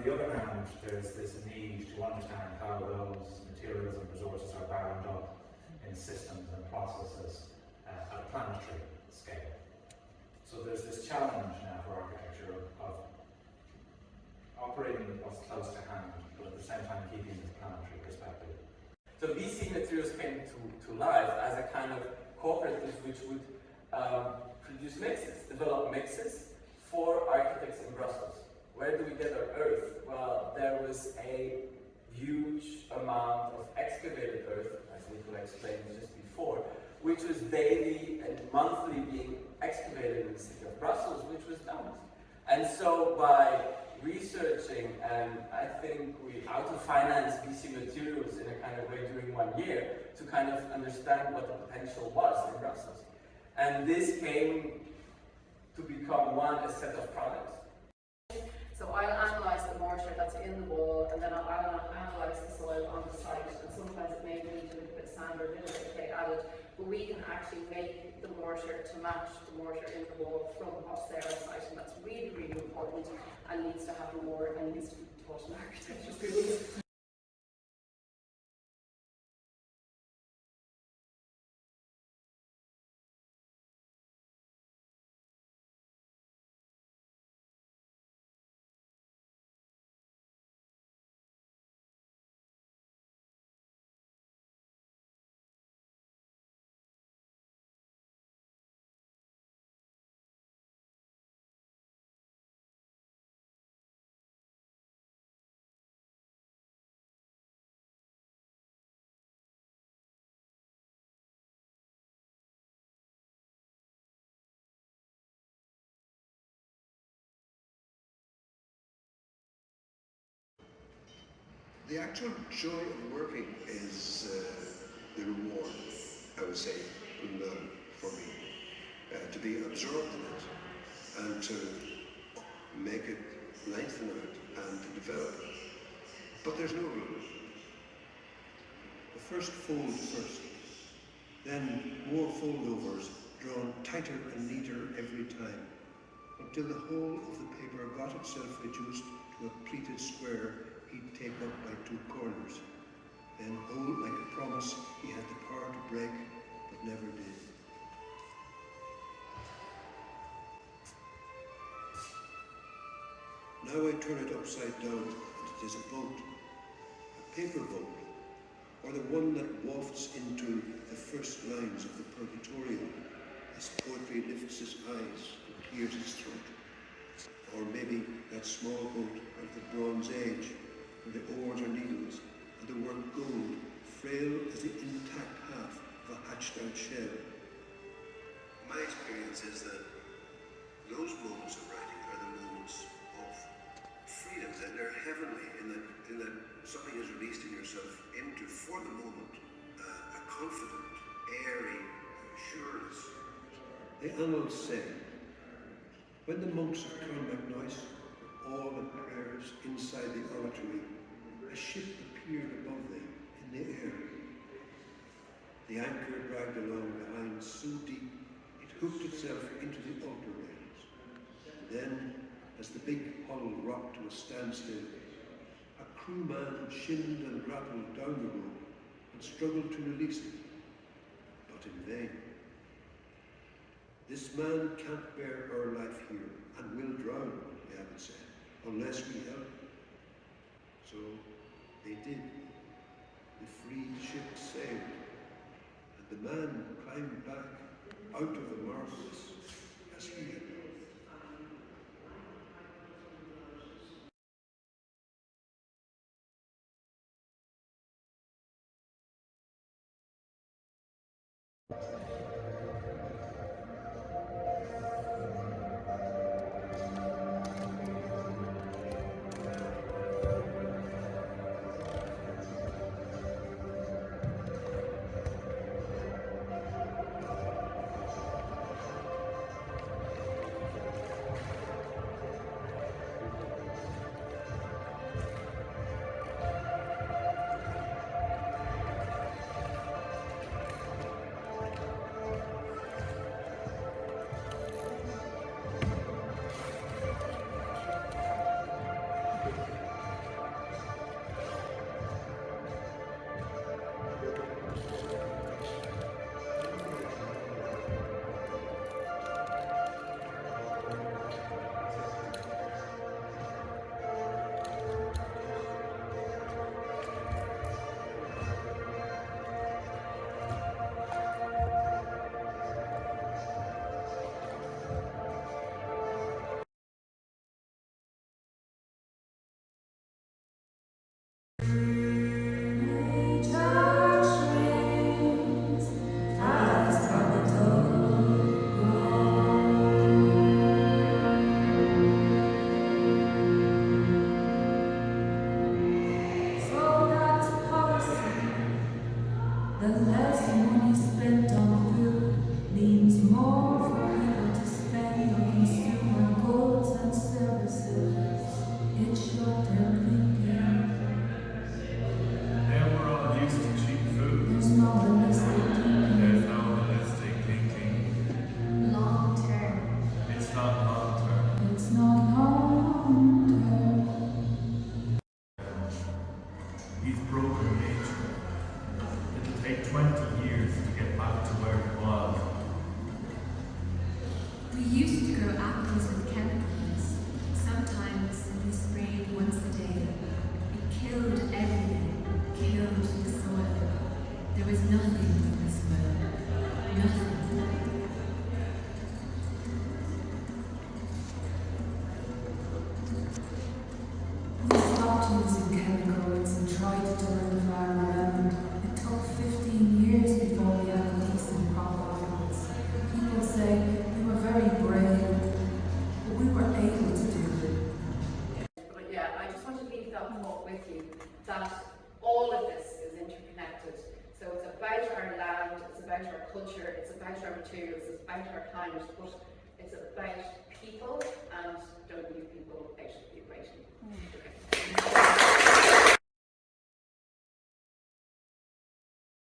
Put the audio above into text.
the other hand, there's this need to understand how those materials and resources are bound up in systems and processes at a planetary scale. So there's this challenge now for architecture of operating with what's close to hand, but at the same time keeping this planetary perspective. So BC Materials came to life as a kind of cooperative which would produce mixes, develop mixes for architects in Brussels. Where do we get our earth? Well, there was a huge amount of excavated earth, as Nicola explained just before, which was daily and monthly being excavated in the city of Brussels, which was dumped. And so by researching, and I think we auto-financed BC Materials in a kind of way during 1 year to kind of understand what the potential was in Brussels. And this came to become a set of products. So I'll analyse the mortar that's in the wall, and then I'll analyse the soil on the site, and sometimes it may need a little bit of sand or a little bit of clay added, but we can actually make the mortar to match the mortar in the wall from what's there on site, and that's really, really important and needs to happen more and needs to be taught in architecture schools. The actual joy of working is the reward, I would say, for me. To be absorbed in it and to make it lengthen out and to develop it. But there's no rule. The first fold first, then more foldovers drawn tighter and neater every time, until the whole of the paper got itself reduced to a pleated square he'd take up by two corners, then hold like a promise he had the power to break, but never did. Now I turn it upside down, and it is a boat, a paper boat, or the one that wafts into the first lines of the Purgatorio as poetry lifts his eyes and clears his throat. Or maybe that small boat of the Bronze Age, where the oars are needles and the work gold, frail as the intact half of a hatched-out shell. My experience is that those moments of writing are the moments of freedom, that they're heavenly in that something is released in yourself into, for the moment, a confident, airy assurance. The annals say, when the monks of Clonmacnoise all at prayers inside the oratory, a ship appeared above them in the air. The anchor dragged along behind so deep it hooked itself into the altar rails. Then, as the big hull rocked to a standstill, a crewman shinned and grappled down the rope and struggled to release it, but in vain. This man can't bear our life here and will drown, the abbot said, unless we help. So they did. The freed ship sailed, and the man climbed back out of the marvellous as he had done. The less money spent on food means more for people to spend on consumer goods and services. It's short-term thinking. And we're all used to cheap food. There's no holistic thinking. There's no holistic thinking. Long term. It's not long term. It's not long term. He's broken nature. It'll take 20 years to get back to where it was. We used to grow apples with chemicals. Sometimes we sprayed once a day. It killed everything, killed the soil. There was nothing in this world. Nothing. We stopped using chemicals and tried to turn the farm around. It took 15 years before we had a decent crop offense. People say we were very brave, but we were able to do it. But yeah, I just want to leave that thought with you, that all of this is interconnected. So it's about our land, it's about our culture, it's about our materials, it's about our climate, but it's about people, and don't leave people